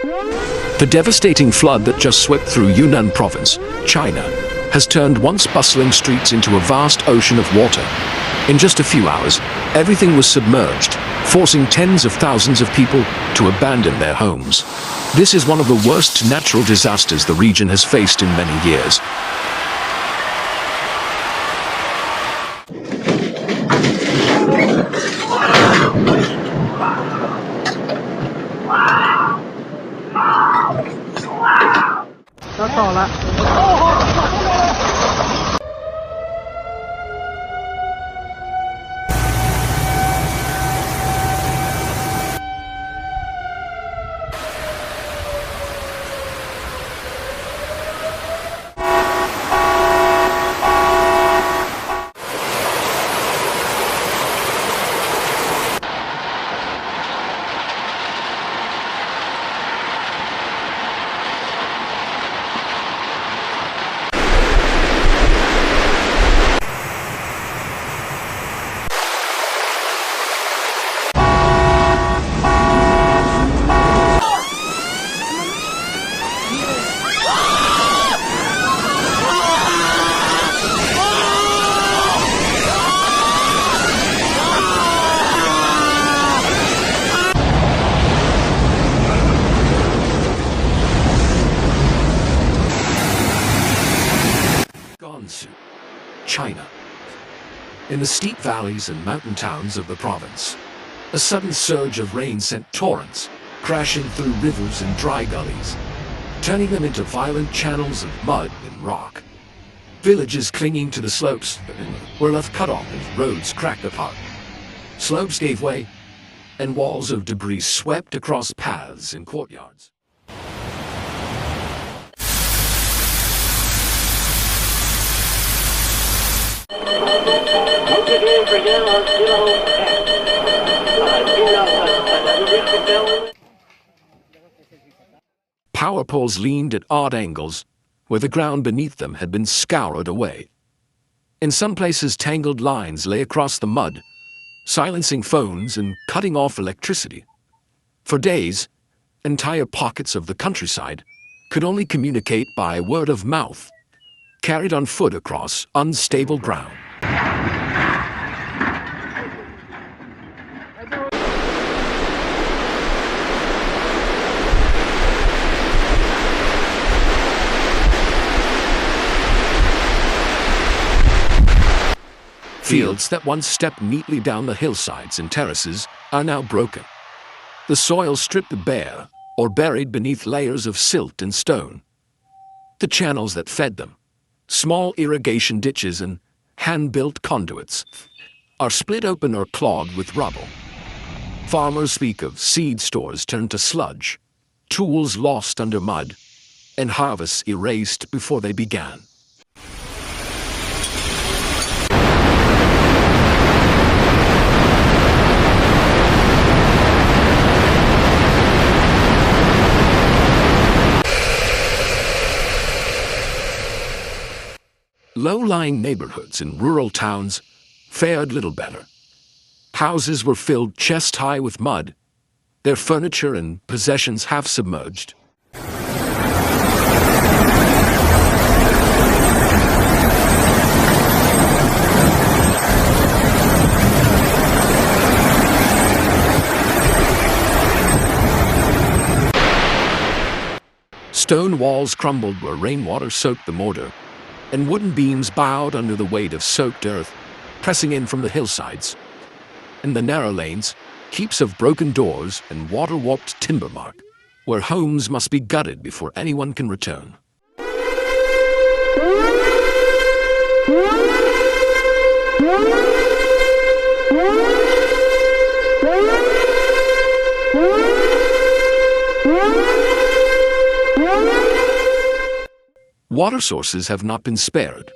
The devastating flood that just swept through Yunnan province, China, has turned once bustling streets into a vast ocean of water. In just a few hours, everything was submerged, forcing tens of thousands of people to abandon their homes. This is one of the worst natural disasters the region has faced in many years. China. In the steep valleys and mountain towns of the province, a sudden surge of rain sent torrents crashing through rivers and dry gullies, turning them into violent channels of mud and rock. Villages clinging to the slopes were left cut off as roads cracked apart. Slopes gave way, and walls of debris swept across paths and courtyards. Power poles leaned at odd angles, where the ground beneath them had been scoured away. In some places, tangled lines lay across the mud, silencing phones and cutting off electricity. For days, entire pockets of the countryside could only communicate by word of mouth, carried on foot across unstable ground. Fields that once stepped neatly down the hillsides and terraces are now broken. The soil stripped bare or buried beneath layers of silt and stone. The channels that fed them, small irrigation ditches and hand-built conduits, are split open or clogged with rubble. Farmers speak of seed stores turned to sludge, tools lost under mud, and harvests erased before they began. Low-lying neighborhoods in rural towns fared little better. Houses were filled chest-high with mud, their furniture and possessions half submerged. Stone walls crumbled where rainwater soaked the mortar, and wooden beams bowed under the weight of soaked earth, pressing in from the hillsides. In the narrow lanes, heaps of broken doors and water-warped timber mark, where homes must be gutted before anyone can return. Water sources have not been spared.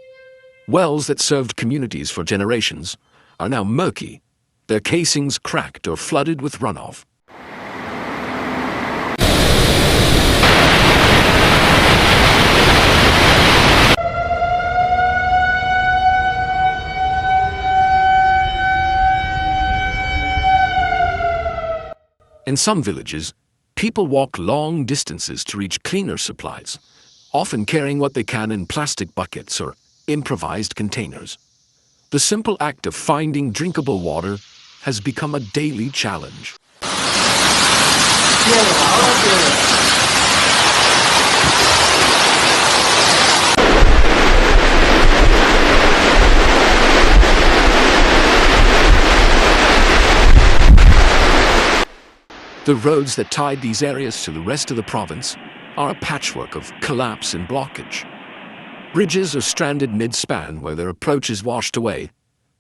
Wells that served communities for generations are now murky, their casings cracked or flooded with runoff. In some villages, People walk long distances to reach cleaner supplies, often carrying what they can in plastic buckets or improvised containers. The simple act of finding drinkable water has become a daily challenge. The roads that tied these areas to the rest of the province are a patchwork of collapse and blockage. Bridges are stranded mid-span where their approach is washed away,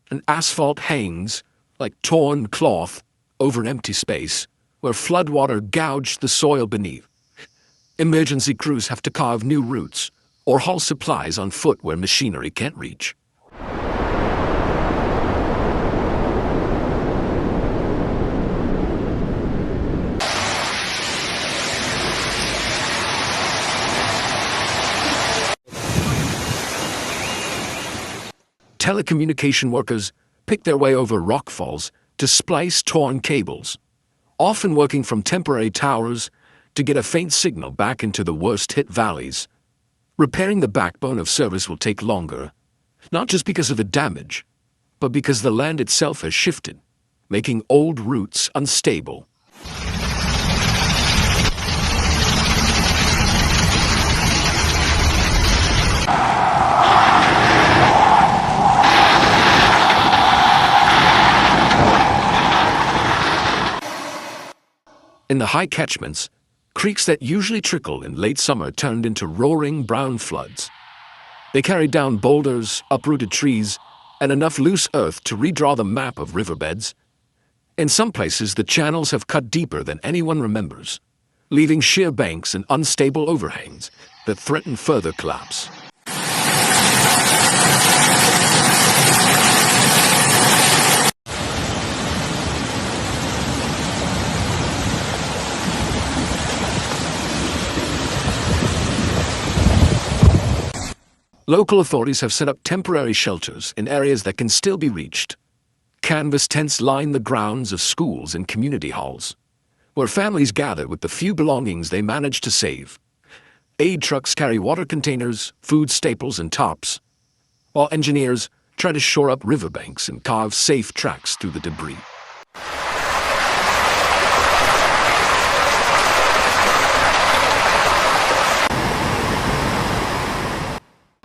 and asphalt hangs like torn cloth over empty space where floodwater gouged the soil beneath. Emergency crews have to carve new routes or haul supplies on foot where machinery can't reach. Telecommunication workers pick their way over rockfalls to splice torn cables, often working from temporary towers to get a faint signal back into the worst-hit valleys. Repairing the backbone of service will take longer, not just because of the damage, but because the land itself has shifted, making old routes unstable. In the high catchments, creeks that usually trickle in late summer turned into roaring brown floods. They carried down boulders, uprooted trees, and enough loose earth to redraw the map of riverbeds. In some places, the channels have cut deeper than anyone remembers, leaving sheer banks and unstable overhangs that threaten further collapse. Local authorities have set up temporary shelters in areas that can still be reached. Canvas tents line the grounds of schools and community halls, where families gather with the few belongings they manage to save. Aid trucks carry water containers, food staples, and tops, while engineers try to shore up riverbanks and carve safe tracks through the debris.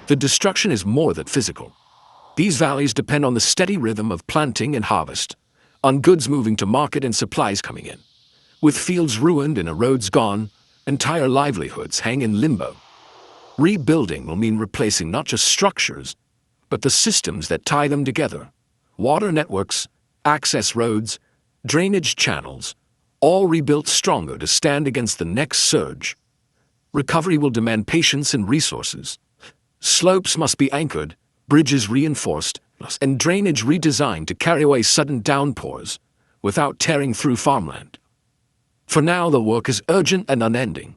The destruction is more than physical. These valleys depend on the steady rhythm of planting and harvest, on goods moving to market and supplies coming in. With fields ruined and roads gone, entire livelihoods hang in limbo. Rebuilding will mean replacing not just structures, but the systems that tie them together. Water networks, access roads, drainage channels, all rebuilt stronger to stand against the next surge. Recovery will demand patience and resources. Slopes must be anchored, bridges reinforced, and drainage redesigned to carry away sudden downpours without tearing through farmland. For now, the work is urgent and unending,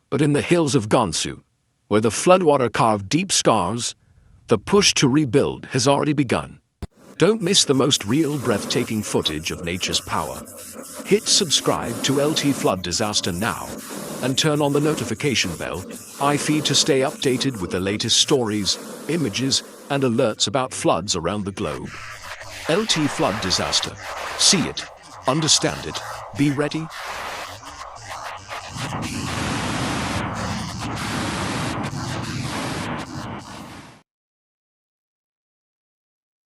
but in the hills of Gansu, where the floodwater carved deep scars, the push to rebuild has already begun. Don't miss the most real, breathtaking footage of nature's power. Hit subscribe to LT Flood Disaster now, and turn on the notification bell, iFeed, to stay updated with the latest stories, images, and alerts about floods around the globe. LT Flood Disaster. See it, understand it, be ready.